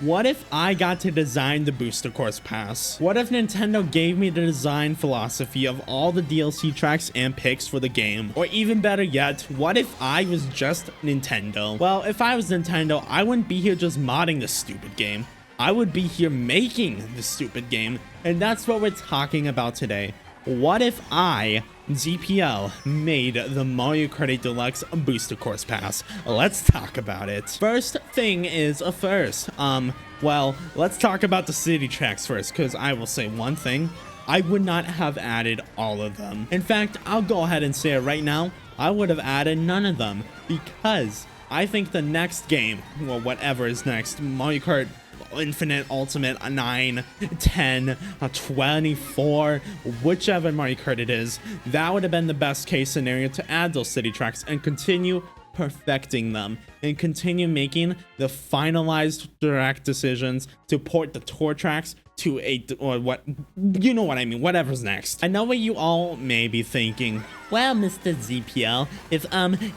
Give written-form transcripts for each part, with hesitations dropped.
What if I got to design the booster course pass? What if Nintendo gave me the design philosophy of all the DLC tracks and picks for the game? Or even better yet, what if I was just Nintendo? Well, if I was Nintendo, I wouldn't be here just modding this stupid game. I would be here making the stupid game, and that's what we're talking about today. What if I, ZPL, made the Mario Kart 8 Deluxe Booster Course Pass? Let's talk about it. First thing is a first. Well, let's talk about the city tracks first, because I will say one thing. I would not have added all of them. In fact, I'll go ahead and say it right now. I would have added none of them, because I think the next game, well, whatever is next, Mario Kart Infinite, Ultimate, 9, 10, 24, whichever Mario Kart it is, that would have been the best case scenario to add those city tracks and continue perfecting them and continue making the finalized direct decisions to port the tour tracks to or what, you know what I mean, whatever's next. I know what you all may be thinking. Well, Mr. ZPL, if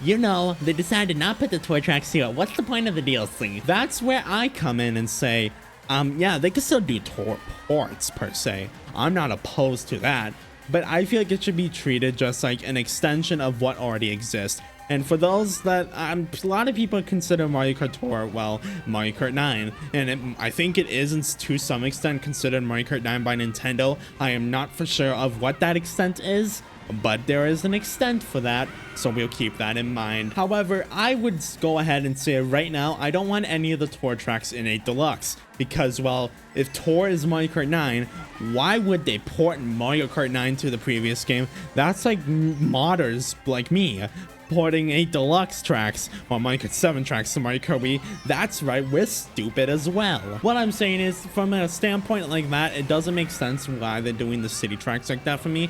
you know, they decided not put the tour tracks here, what's the point of the DLC? That's where I come in and say, yeah, they could still do tour ports per se. I'm not opposed to that, but I feel like it should be treated just like an extension of what already exists. And for those that, a lot of people consider Mario Kart Tour, well, Mario Kart 9. And I think it is, to some extent, considered Mario Kart 9 by Nintendo. I am not for sure of what that extent is, but there is an extent for that, so we'll keep that in mind. However, I would go ahead and say right now, I don't want any of the Tour tracks in 8 Deluxe. Because, well, if Tour is Mario Kart 9, why would they port Mario Kart 9 to the previous game? That's like modders like me porting 8 Deluxe tracks, or Mario Kart 7 tracks to Mario Kart Wii. That's right, we're stupid as well. What I'm saying is, from a standpoint like that, it doesn't make sense why they're doing the city tracks like that for me.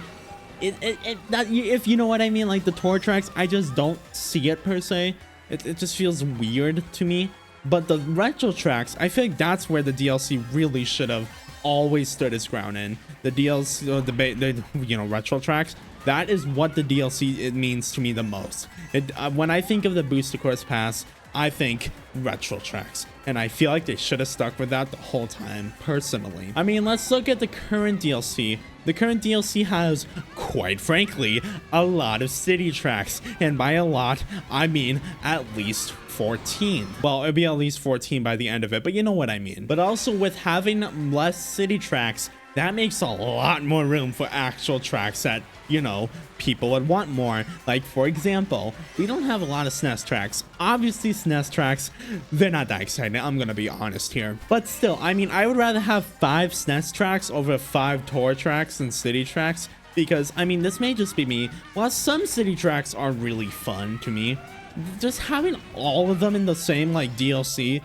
If you know what I mean, like the tour tracks, I just don't see it per se. It just feels weird to me. But the retro tracks, I feel like that's where the DLC really should have always stood its ground in. The DLC, the retro tracks, that is what the DLC it means to me the most. When I think of the Booster Course Pass, I think retro tracks, and I feel like they should have stuck with that the whole time, personally. I mean, let's look at the current DLC. The current DLC has, quite frankly, a lot of city tracks, and by a lot, I mean at least 14. Well, it'll be at least 14 by the end of it, but you know what I mean. But also, with having less city tracks, that makes a lot more room for actual tracks that, you know, people would want more. Like, for example, we don't have a lot of SNES tracks. Obviously, SNES tracks, they're not that exciting, I'm gonna be honest here. But still, I mean, I would rather have 5 SNES tracks over 5 tour tracks and city tracks. Because, I mean, this may just be me. While some city tracks are really fun to me, just having all of them in the same, like, DLC,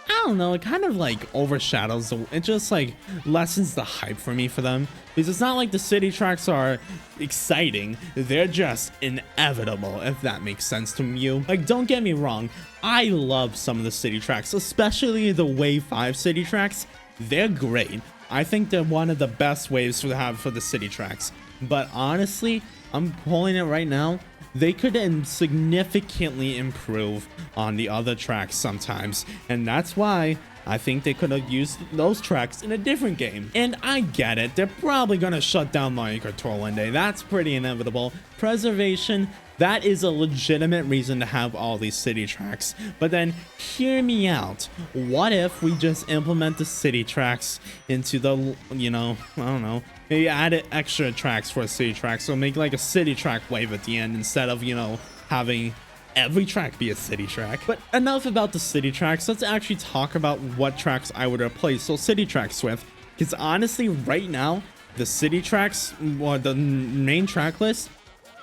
I don't know, it kind of like overshadows it just like lessens the hype for me for them, because it's not like the city tracks are exciting, they're just inevitable, if that makes sense to you. Like, don't get me wrong, I love some of the city tracks, especially the Wave 5 city tracks. They're great. I think they're one of the best waves to have for the city tracks, but honestly, I'm pulling it right now, they could significantly improve on the other tracks sometimes, and that's why I think they could have used those tracks in a different game. And I get it, they're probably gonna shut down Mario Kart Tour one day, that's pretty inevitable. Preservation, that is a legitimate reason to have all these city tracks. But then, hear me out. What if we just implement the city tracks into the, you know, I don't know, maybe add extra tracks for a city track, so make like a city track wave at the end instead of, you know, having every track be a city track. But enough about the city tracks, let's actually talk about what tracks I would replace those city tracks with. Because honestly, right now, the city tracks, or the main track list,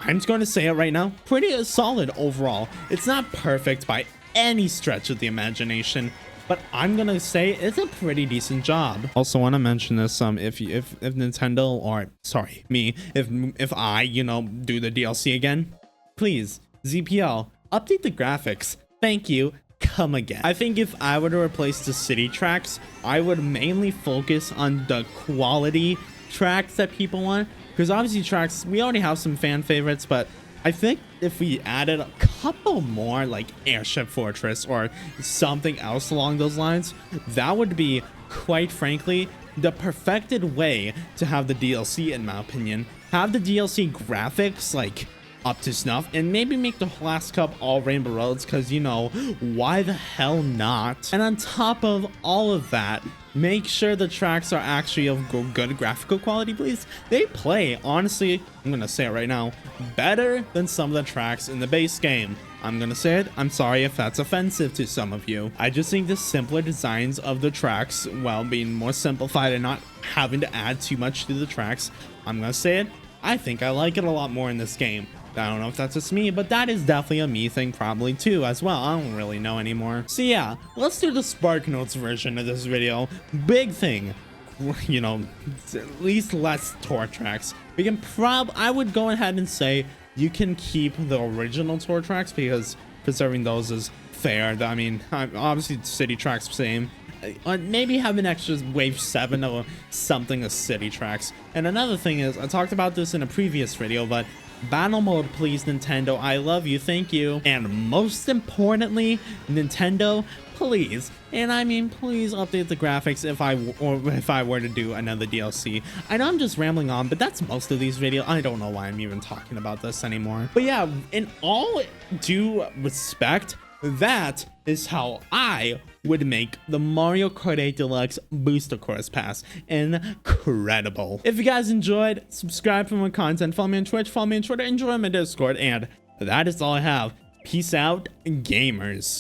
I'm just going to say it right now, pretty solid overall. It's not perfect by any stretch of the imagination, but I'm gonna say it's a pretty decent job. Also want to mention this, if Nintendo, or sorry, me, if I, you know, do the DLC again, please, ZPL, update the graphics. Thank you. Come again. I think if I were to replace the city tracks, I would mainly focus on the quality tracks that people want. Because obviously tracks, we already have some fan favorites, but I think if we added a couple more like Airship Fortress or something else along those lines, that would be, quite frankly, the perfected way to have the DLC, in my opinion. Have the DLC graphics like up to snuff, and maybe make the last cup all rainbow roads, because, you know, why the hell not? And on top of all of that, make sure the tracks are actually of good graphical quality, please. They play, honestly, I'm gonna say it right now, better than some of the tracks in the base game. I'm gonna say it, I'm sorry if that's offensive to some of you. I just think the simpler designs of the tracks, while being more simplified and not having to add too much to the tracks, I'm gonna say it, I think I like it a lot more in this game. I don't know if that's just me, but that is definitely a me thing probably too as well. I don't really know anymore. So yeah, let's do the Spark Notes version of this video. Big thing, you know, at least less tour tracks. We can I would go ahead and say you can keep the original tour tracks because preserving those is fair. I mean, obviously city tracks same. Maybe have an extra wave 7 or something of city tracks. And another thing is, I talked about this in a previous video, but battle mode, please, Nintendo. I love you, thank you. And most importantly, Nintendo, please, and I mean please, update the graphics if I were to do another DLC. I know I'm just rambling on, but that's most of these videos. I don't know why I'm even talking about this anymore. But yeah, in all due respect, that is how I would make the Mario Kart 8 Deluxe Booster Course Pass incredible. If you guys enjoyed, subscribe for more content, follow me on Twitch, follow me on Twitter, and join my Discord, and that is all I have. Peace out, gamers.